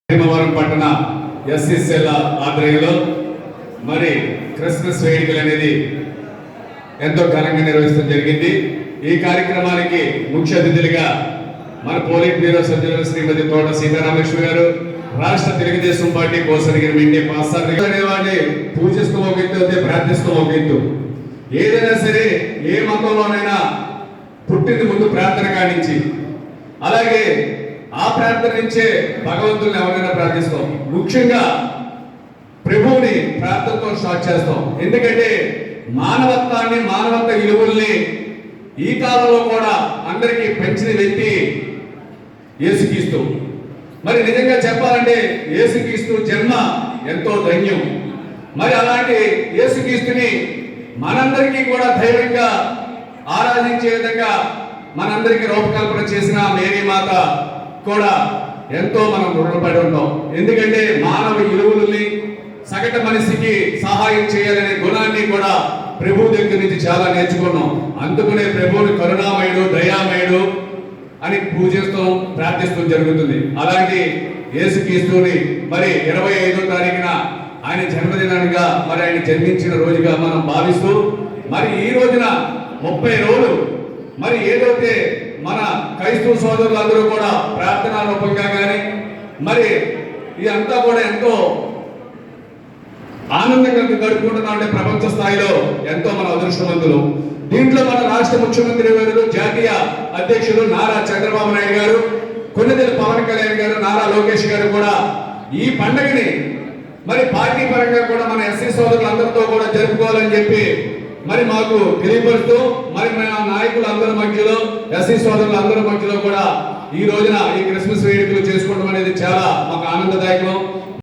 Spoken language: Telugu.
భీమవరం పట్టణ ఎస్సీసీల ఆధ్వర్యంలో మరి క్రిస్మస్ వేడుకలు అనేది ఎంతో ఘనంగా నిర్వహించడం జరిగింది. ఈ కార్యక్రమానికి ముఖ్య అతిథులుగా మన పోలిట్ బ్యూరో సభ్యులు శ్రీమతి తోట సీతారామేశ్వర గారు, రాష్ట్ర తెలుగుదేశం పార్టీ కోసరిగిన వెంటే పాస్టర్ అనేవాడిని పూజిస్తూ ఒక ఎత్తు అయితే ప్రార్థిస్తూ ఒక ఎత్తు. ఏదైనా సరే ఏ మతంలోనైనా పుట్టింది ముందు ప్రార్థన కానించి, అలాగే ఆ ప్రార్థన నుంచే భగవంతుని ఎవరైనా ప్రార్థిస్తాం. ముఖ్యంగా ప్రభువుని ప్రార్థనతో స్టార్ట్ చేస్తాం. ఎందుకంటే మానవత్వాన్ని, మానవత్వ విలువల్ని ఈ కాలంలో కూడా అందరికీ పెంచిన వ్యక్తి యేసుక్రీస్తు. మరి నిజంగా చెప్పాలంటే యేసుక్రీస్తు జన్మ ఎంతో ధన్యం. మరి అలాంటి యేసుక్రీస్తుని మనందరికీ కూడా ధైర్యంగా ఆరాధించే విధంగా మనందరికీ రూపకల్పన చేసిన మేరీ మాత కూడా ఎంతో మనం రుణపడి ఉంటాం. ఎందుకంటే మానవ విలువలని, సగటు మనిషికి సహాయం చేయాలనే గుణాన్ని కూడా ప్రభు దగ్గర నుంచి చాలా నేర్చుకున్నాం. అందుకనే ప్రభువుని కరుణామయుడు, దయామయుడు అని పూజిస్తాం, ప్రార్థిస్తూ జరుగుతుంది. అలాంటి యేసుక్రీస్తుని మరి 25వ తారీఖున ఆయన జన్మదినానిగా మరి ఆయన జన్మించిన రోజుగా మనం భావిస్తూ, మరి ఈ రోజున 30 రోజులు మరి ఏదైతే మన క్రైస్తవ సోదరులందరూ కూడా ప్రార్థనా రూపంగా కానీ మరి ఇదంతా కూడా ఎంతో ఆనందంగా గడుపుకుంటున్నాం. అంటే ప్రపంచ స్థాయిలో ఎంతో మన అదృష్టవంతులు. దీంట్లో మన రాష్ట్ర ముఖ్యమంత్రి గారు, జాతీయ అధ్యక్షులు నారా చంద్రబాబు నాయుడు గారు, కొన్నిదెల పవన్ కళ్యాణ్ గారు, నారా లోకేష్ గారు కూడా ఈ పండుగని మరి పార్టీ పరంగా కూడా మన ఎస్సీ సోదరులందరితో కూడా జరుపుకోవాలని చెప్పి మరి మాకు తెలియపరుస్తూ, మరి మన నాయకులందరి మధ్యలో, ఎస్సీ సోదరులందరి మధ్యలో కూడా ఈ రోజున ఈ క్రిస్మస్ వేడుకలు చేసుకోవడం అనేది చాలా మాకు ఆనందదాయకం.